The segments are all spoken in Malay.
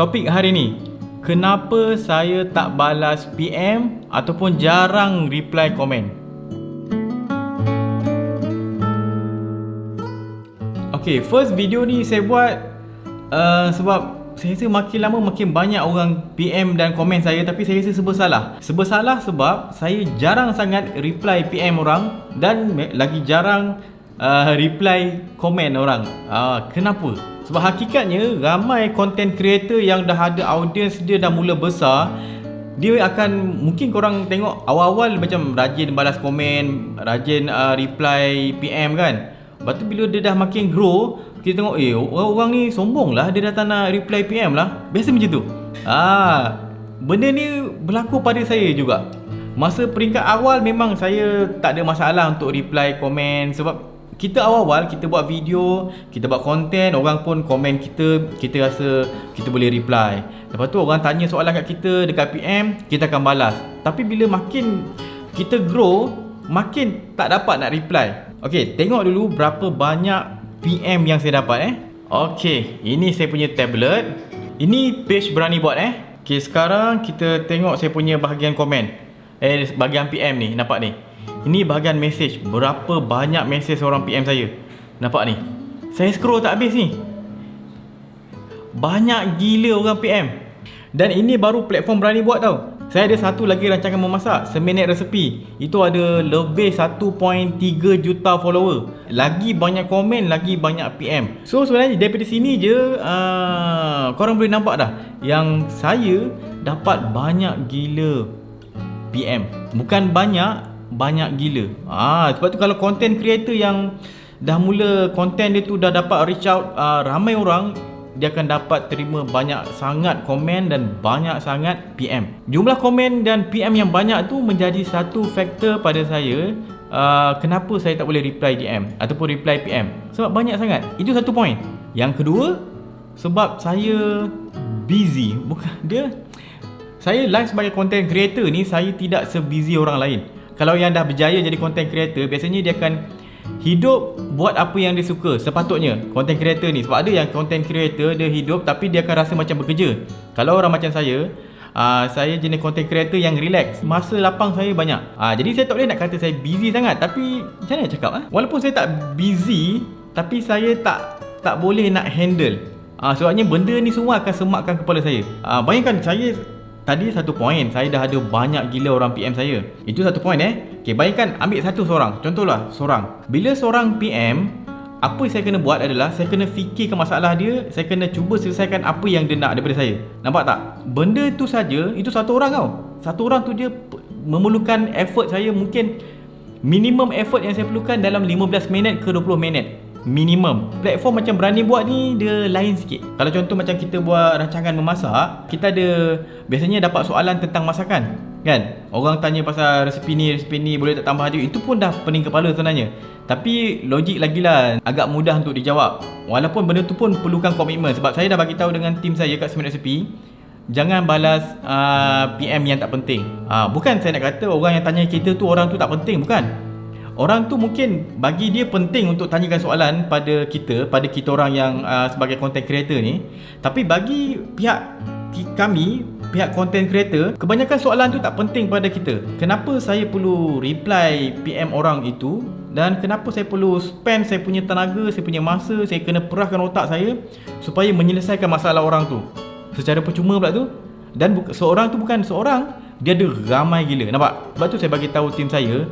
Topik hari ni, kenapa saya tak balas PM ataupun jarang reply komen? Okay, first video ni saya buat sebab saya rasa makin lama makin banyak orang PM dan komen saya, tapi saya rasa serba salah. Serba salah sebab saya jarang sangat reply PM orang dan lagi jarang reply komen orang. Kenapa? Sebab hakikatnya ramai content creator yang dah ada audience dia dah mula besar, dia akan, mungkin korang tengok awal-awal macam rajin balas komen, rajin reply PM kan. Lepas tu bila dia dah makin grow, kita tengok orang ni sombong lah, dia dah tak nak reply PM lah. Biasa macam tu. Benda ni berlaku pada saya juga. Masa peringkat awal memang saya tak ada masalah untuk reply komen, sebab kita awal-awal kita buat video, kita buat konten, orang pun komen kita rasa kita boleh reply. Lepas tu orang tanya soalan kat kita dekat PM, kita akan balas. Tapi bila makin kita grow, makin tak dapat nak reply. Okay, tengok dulu berapa banyak PM yang saya dapat Okay, ini saya punya tablet. Ini page berani buat Okay, sekarang kita tengok saya punya bahagian komen. Bahagian PM ni, nampak ni. Ini bahagian message. Berapa banyak message orang PM saya. Nampak ni. Saya scroll tak habis ni. Banyak gila orang PM. Dan ini baru platform berani buat tau. Saya ada satu lagi rancangan memasak, seminit resepi. Itu ada lebih 1.3 juta follower. Lagi banyak komen, lagi banyak PM. So sebenarnya daripada sini je korang boleh nampak dah yang saya dapat banyak gila PM. Bukan banyak gila. Sebab tu kalau content creator yang dah mula content dia tu dah dapat reach out ramai orang, dia akan dapat terima banyak sangat komen dan banyak sangat PM. Jumlah komen dan PM yang banyak tu menjadi satu faktor pada saya kenapa saya tak boleh reply DM ataupun reply PM. Sebab banyak sangat. Itu satu point. Yang kedua, sebab saya busy. Saya live sebagai content creator ni, saya tidak se-busy orang lain. Kalau yang dah berjaya jadi content creator, biasanya dia akan hidup buat apa yang dia suka. Sepatutnya content creator ni, sebab ada yang content creator dia hidup tapi dia akan rasa macam bekerja. Kalau orang macam saya jenis content creator yang relax, masa lapang saya banyak. Jadi saya tak boleh nak kata saya busy sangat. Tapi macam mana nak cakap walaupun saya tak busy, tapi saya tak boleh nak handle. Sebabnya benda ni semua akan semakkan kepala saya. Bayangkan saya tadi satu point, saya dah ada banyak gila orang PM saya. Itu satu point Okay, bayangkan ambil seorang. Contohlah seorang. Bila seorang PM, apa saya kena buat adalah saya kena fikirkan masalah dia, saya kena cuba selesaikan apa yang dia nak daripada saya. Nampak tak? Benda tu saja, itu satu orang tau. Satu orang tu dia memerlukan effort saya, mungkin minimum effort yang saya perlukan dalam 15 minit ke 20 minit. Minimum. Platform macam berani buat ni dia lain sikit. Kalau contoh macam kita buat rancangan memasak, kita ada biasanya dapat soalan tentang masakan kan. Orang tanya pasal resepi ni boleh tak tambah dia. Itu pun dah pening kepala sebenarnya. Tapi logik lagilah agak mudah untuk dijawab. Walaupun benda tu pun perlukan komitmen. Sebab saya dah bagi tahu dengan tim saya kat seminit resepi, jangan balas PM yang tak penting. Bukan saya nak kata orang yang tanya kita tu orang tu tak penting, bukan. Orang tu mungkin bagi dia penting untuk tanyakan soalan pada kita orang yang sebagai content creator ni. Tapi bagi kami, pihak content creator, kebanyakan soalan tu tak penting pada kita. Kenapa saya perlu reply PM orang itu, dan kenapa saya perlu spend saya punya tenaga, saya punya masa, saya kena perahkan otak saya supaya menyelesaikan masalah orang tu secara percuma pula tu. Dan seorang tu bukan seorang, dia ada ramai gila. Nampak? Sebab tu saya bagi tahu tim saya,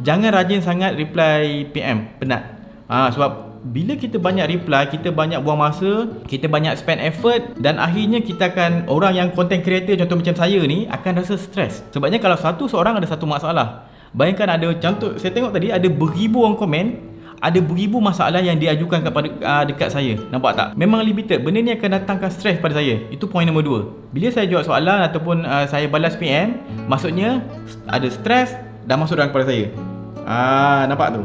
jangan rajin sangat reply PM, penat. Sebab bila kita banyak reply, kita banyak buang masa, kita banyak spend effort, dan akhirnya kita akan, orang yang content creator contoh macam saya ni, akan rasa stres. Sebabnya kalau seorang ada satu masalah, bayangkan ada, contoh saya tengok tadi ada beribu orang komen, ada beribu masalah yang diajukan kepada dekat saya. Nampak tak? Memang limited. Benda ni akan datangkan stres pada saya. Itu point nombor 2. Bila saya jawab soalan ataupun saya balas PM, maksudnya ada stres dah masuk dalam kepala saya. Nampak tu?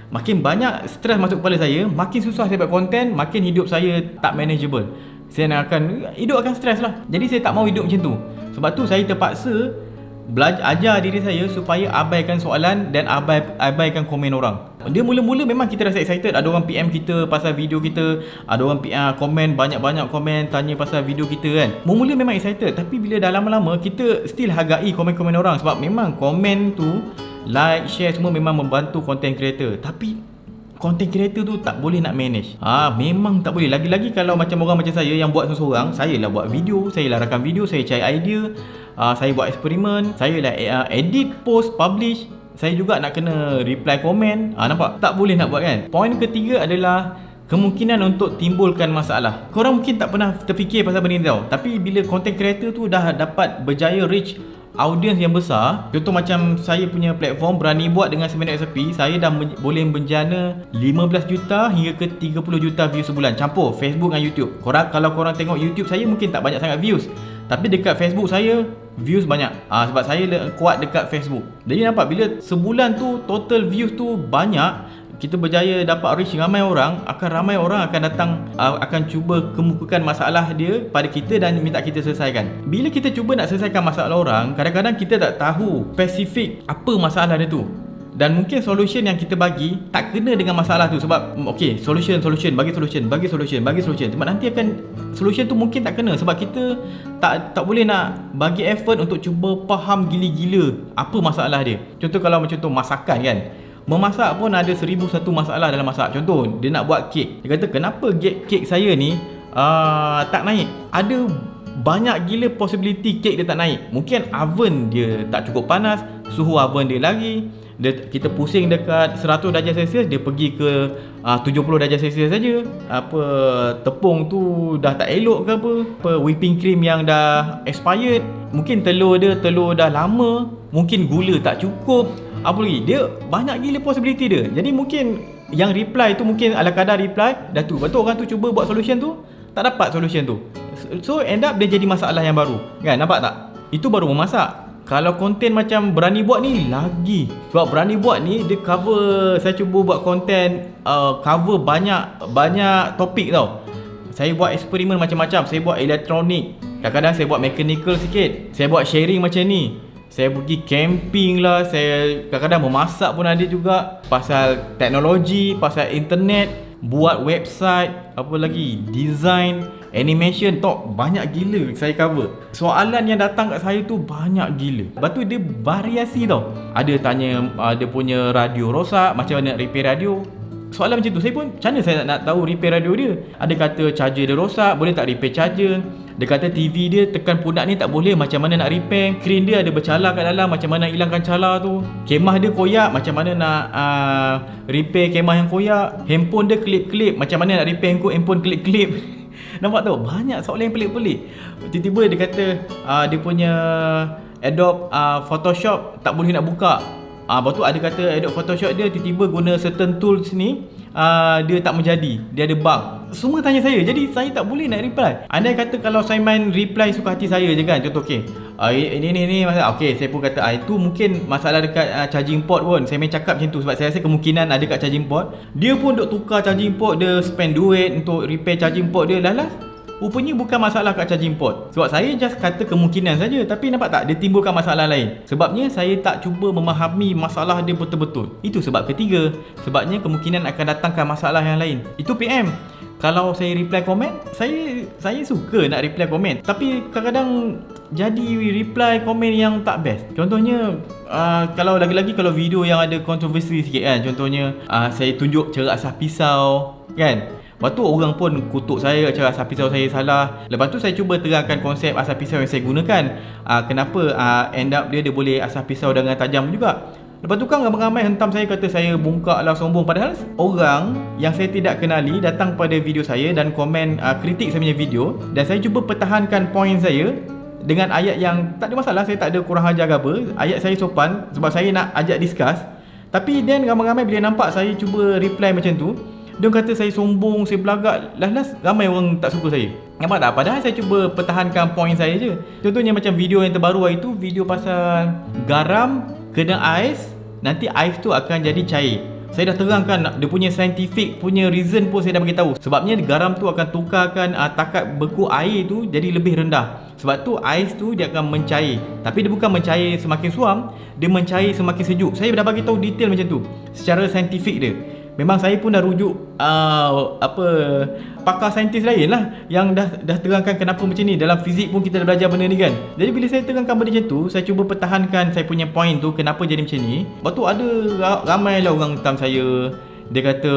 Makin banyak stres masuk kepala saya, makin susah saya buat konten, makin hidup saya tak manageable. Saya hidup akan stres lah. Jadi saya tak mau hidup macam tu. Sebab tu saya terpaksa ajar diri saya supaya abaikan soalan dan abaikan komen orang. Dia mula-mula memang kita rasa excited. Ada orang PM kita pasal video kita, ada orang komen, banyak-banyak komen tanya pasal video kita kan. Mula-mula memang excited, tapi bila dah lama-lama kita still hargai komen-komen orang. Sebab memang komen tu, like, share semua memang membantu content creator. Tapi content creator tu tak boleh nak manage. Memang tak boleh. Lagi-lagi kalau macam orang macam saya yang buat seorang-seorang. Saya lah buat video, saya lah rakam video, saya cari idea, saya buat eksperimen, saya lah edit, post, publish. Saya juga nak kena reply komen. Nampak? Tak boleh nak buat kan. Poin ketiga adalah kemungkinan untuk timbulkan masalah. Korang mungkin tak pernah terfikir pasal benda ni tau. Tapi bila content creator tu dah dapat berjaya reach audience yang besar, contoh macam saya punya platform berani buat dengan seminit resepi, saya dah boleh menjana 15 juta hingga ke 30 juta views sebulan, campur Facebook dengan YouTube. Kalau korang tengok YouTube saya mungkin tak banyak sangat views, tapi dekat Facebook saya views banyak. Sebab saya kuat dekat Facebook. Jadi nampak bila sebulan tu total views tu banyak, kita berjaya dapat reach ramai orang, ramai orang akan datang, akan cuba kemukakan masalah dia pada kita dan minta kita selesaikan. Bila kita cuba nak selesaikan masalah orang, kadang-kadang kita tak tahu spesifik apa masalah dia tu. Dan mungkin solution yang kita bagi tak kena dengan masalah tu. Sebab solution, bagi solution. Sebab nanti akan solution tu mungkin tak kena. Sebab kita tak boleh nak bagi effort untuk cuba faham gila-gila apa masalah dia. Contoh kalau macam tu masakan kan, memasak pun ada 1001 masalah dalam masak. Contoh, dia nak buat kek. Dia kata, kenapa kek saya ni tak naik? Ada banyak gila possibility kek dia tak naik. Mungkin oven dia tak cukup panas, suhu oven dia lagi. Kita pusing dekat 100 darjah Celsius, dia pergi ke 70 darjah Celsius saja. Tepung tu dah tak elok ke apa, whipping cream yang dah expired. Mungkin telur dah lama. Mungkin gula tak cukup. Apa lagi? Dia banyak gila possibility dia. Jadi mungkin yang reply tu mungkin ala kadar reply dah tu. Betul orang tu cuba buat solution tu, tak dapat solution tu. So end up dia jadi masalah yang baru. Kan, nampak tak? Itu baru memasak. Kalau konten macam berani buat ni lagi. Sebab berani buat ni dia cover, saya cuba buat konten cover banyak topik tau. Saya buat eksperimen macam-macam. Saya buat elektronik, kadang-kadang saya buat mechanical sikit, saya buat sharing macam ni, saya pergi camping lah, saya kadang-kadang memasak pun ada juga, pasal teknologi, pasal internet, buat website, apa lagi, design, animation, banyak gila saya cover. Soalan yang datang kat saya tu banyak gila. Lepas tu dia variasi tau. Ada tanya dia punya radio rosak, macam mana nak repair radio. Soalan macam tu, saya pun macam mana saya nak tahu repair radio dia. Ada kata charger dia rosak, boleh tak repair charger. Dia kata TV dia tekan pundak ni tak boleh, macam mana nak repair. Skrin dia ada bercala kat dalam, macam mana nak hilangkan cala tu. Kemah dia koyak, macam mana nak repair kemah yang koyak. Handphone dia klip-klip, macam mana nak repair handphone klip-klip. Nampak tu, banyak soalan yang pelik-pelik. Tiba-tiba dia kata dia punya Adobe Photoshop tak boleh nak buka. Lepas tu ada kata Adobe Photoshop dia tiba-tiba guna certain tools ni dia tak menjadi, dia ada bug. Semua tanya saya, jadi saya tak boleh nak reply. Andai kata kalau saya main reply suka hati saya je kan, contoh ini masalah. Saya pun kata itu mungkin masalah dekat charging port pun. Saya main cakap macam tu sebab saya rasa kemungkinan ada kat charging port. Dia pun duk tukar charging port, dia spend duit untuk repair charging port dia. Lalas rupanya bukan masalah kat charging port. Sebab saya just kata kemungkinan saja, tapi nampak tak, dia timbulkan masalah lain. Sebabnya saya tak cuba memahami masalah dia betul-betul. Itu sebab ketiga. Sebabnya kemungkinan akan datangkan masalah yang lain. Itu PM. Kalau saya reply komen, saya suka nak reply komen, tapi kadang-kadang jadi reply komen yang tak best. Contohnya kalau lagi-lagi kalau video yang ada kontroversi sikit kan, contohnya saya tunjuk cara asah pisau kan, lepas tu orang pun kutuk saya cara asah pisau saya salah. Lepas tu saya cuba terangkan konsep asah pisau yang saya gunakan, kenapa end up dia boleh asah pisau dengan tajam juga. Lepas tu kan ramai-ramai hentam saya, kata saya bongkak lah, sombong. Padahal orang yang saya tidak kenali datang pada video saya dan komen kritik saya punya video, dan saya cuba pertahankan poin saya dengan ayat yang tak ada masalah. Saya tak ada kurang ajar ke apa, ayat saya sopan sebab saya nak ajak discuss. Tapi then ramai-ramai bila nampak saya cuba reply macam tu, dia kata saya sombong, saya belagak. Last ramai orang tak suka saya. Nampak tak? Padahal saya cuba pertahankan poin saya je. Contohnya macam video yang terbaru hari tu, video pasal garam kena ais, nanti ais tu akan jadi cair. Saya dah terangkan dia punya scientific punya reason pun saya dah bagi tahu. Sebabnya garam tu akan tukarkan takat beku air tu jadi lebih rendah. Sebab tu ais tu dia akan mencair. Tapi dia bukan mencair semakin suam, dia mencair semakin sejuk. Saya dah bagi tahu detail macam tu secara saintifik dia. Memang saya pun dah rujuk pakar saintis lain lah yang dah terangkan kenapa macam ni. Dalam fizik pun kita dah belajar benda ni kan. Jadi bila saya terangkan benda macam tu, saya cuba pertahankan saya punya point tu kenapa jadi macam ni. Lepas tu ada ramai lah orang hentam saya. Dia kata,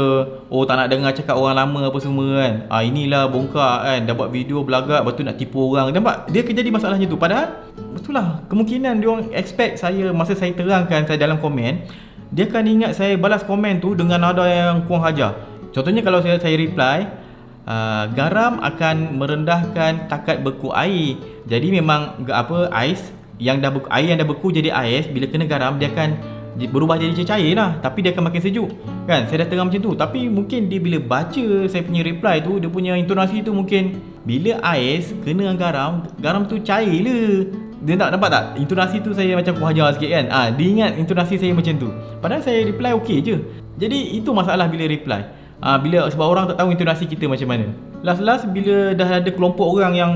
oh tak nak dengar cakap orang lama apa semua kan. Inilah bongkak kan, dah buat video belagak, lepas tu nak tipu orang. Nampak? Dia akan jadi masalahnya tu. Padahal betul lah, kemungkinan dia orang expect saya masa saya terangkan saya dalam komen, dia akan ingat saya balas komen tu dengan nada yang kurang hajar. Contohnya kalau saya reply, garam akan merendahkan takat beku air. Jadi memang ais yang dah beku, air yang dah beku jadi ais, bila kena garam dia akan berubah jadi cair lah, tapi dia akan makin sejuk kan. Saya dah terang macam tu. Tapi mungkin dia bila baca saya punya reply tu, dia punya intonasi tu mungkin bila ais kena dengan garam tu cair le. Dia tak nampak tak? Intonasi tu saya macam kurang ajar sikit kan. Dia ingat intonasi saya macam tu. Padahal saya reply okey je. Jadi itu masalah bila reply. Sebab orang tak tahu intonasi kita macam mana. Last bila dah ada kelompok orang yang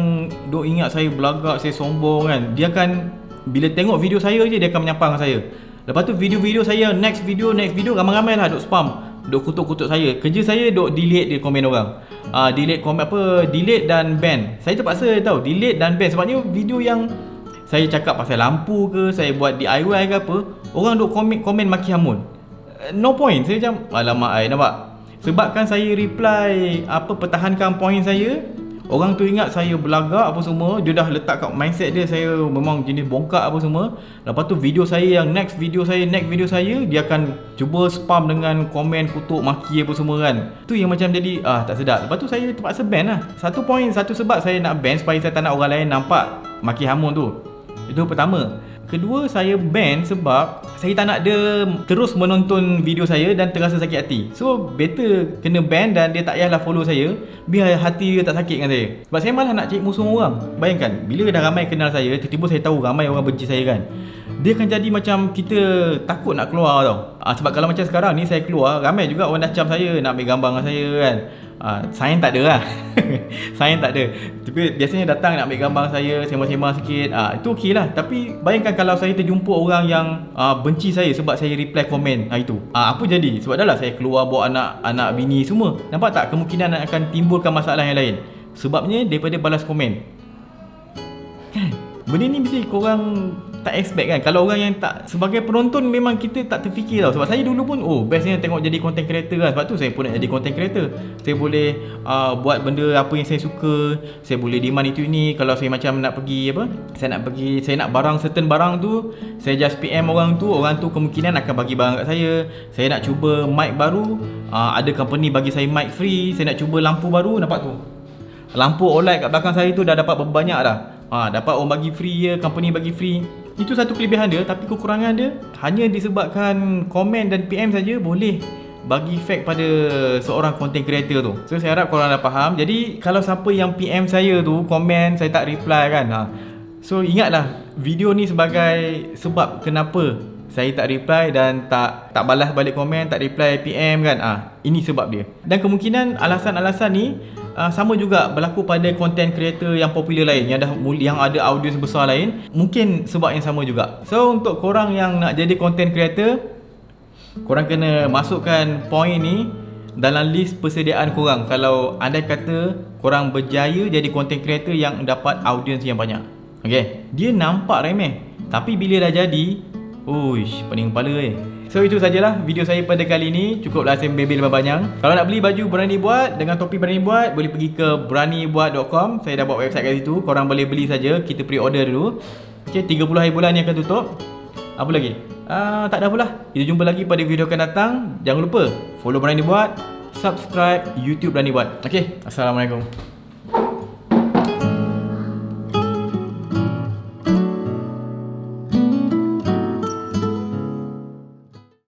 duk ingat saya belagak, saya sombong kan, dia akan bila tengok video saya je dia akan menyampang saya. Lepas tu video-video saya next video ramai-ramai lah duk spam, duk kutuk-kutuk saya. Kerja saya duk delete dia komen orang. Delete dan ban. Saya terpaksa tahu delete dan ban sebabnya video yang saya cakap pasal lampu ke, saya buat DIY ke apa, orang duk komen maki hamun. No point. Saya macam alamak nampak. Sebabkan saya reply pertahankan point saya, orang tu ingat saya belagak apa semua. Dia dah letak kat mindset dia saya memang jenis bongkak apa semua. Lepas tu video saya yang next video saya dia akan cuba spam dengan komen kutuk maki apa semua kan. Tu yang macam jadi tak sedap. Lepas tu saya terpaksa ban lah. Satu sebab saya nak ban supaya saya tak nak orang lain nampak maki hamun tu. Itu pertama. Kedua, saya ban sebab saya tak nak dia terus menonton video saya dan terasa sakit hati. So better kena ban dan dia tak payahlah follow saya, biar hati dia tak sakit dengan saya. Sebab saya malah nak cari musuh orang. Bayangkan bila dah ramai kenal saya, tiba-tiba saya tahu ramai orang benci saya kan, dia akan jadi macam kita takut nak keluar tau. Sebab kalau macam sekarang ni saya keluar, ramai juga orang dah cam saya, nak ambil gambar dengan saya kan. Sayang tak ada lah. Sayang tak ada. Tapi biasanya datang nak ambil gambar saya, sembang-sembang sikit. Itu okey lah. Tapi bayangkan kalau saya terjumpa orang yang benci saya sebab saya reply komen itu. Apa jadi? Sebab dah lah saya keluar bawa anak bini semua. Nampak tak kemungkinan akan timbulkan masalah yang lain. Sebabnya daripada balas komen kan. Benda ni mesti korang tak expect kan. Kalau orang yang tak, sebagai penonton memang kita tak terfikir tau. Sebab saya dulu pun bestnya tengok jadi content creator kan. Sebab tu saya pun nak jadi content creator. Saya boleh buat benda apa yang saya suka. Saya boleh demand itu ini. Kalau saya macam nak pergi saya nak barang certain barang tu, saya just PM orang tu kemungkinan akan bagi barang kat saya. Saya nak cuba mic baru, ada company bagi saya mic free. Saya nak cuba lampu baru, nampak tu, lampu OLED kat belakang saya tu dah dapat berbanyak dah. Dapat orang bagi free je, company bagi free. Itu satu kelebihan dia. Tapi kekurangan dia hanya disebabkan komen dan PM saja boleh bagi efek pada seorang content creator tu. So saya harap korang dah faham. Jadi kalau siapa yang PM saya tu, komen saya tak reply kan, so ingatlah video ni sebagai sebab kenapa saya tak reply dan tak balas balik komen, tak reply PM kan. Ini sebab dia. Dan kemungkinan alasan-alasan ni sama juga berlaku pada content creator yang popular lain, yang ada audience besar lain. Mungkin sebab yang sama juga. So untuk korang yang nak jadi content creator, korang kena masukkan point ni dalam list persediaan korang. Kalau andai kata korang berjaya jadi content creator yang dapat audience yang banyak. Okay, dia nampak remeh, tapi bila dah jadi, pening kepala So itu sajalah video saya pada kali ini. Cukuplah saya bebel panjang. Kalau nak beli baju Berani Buat dengan topi Berani Buat, boleh pergi ke beranibuat.com. Saya dah buat website kat situ. Korang boleh beli saja. Kita pre-order dulu. Okay, 30 hari bulan ni akan tutup. Apa lagi? Tak ada apalah. Kita jumpa lagi pada video akan datang. Jangan lupa follow Berani Buat, subscribe YouTube Berani Buat. Okay, Assalamualaikum.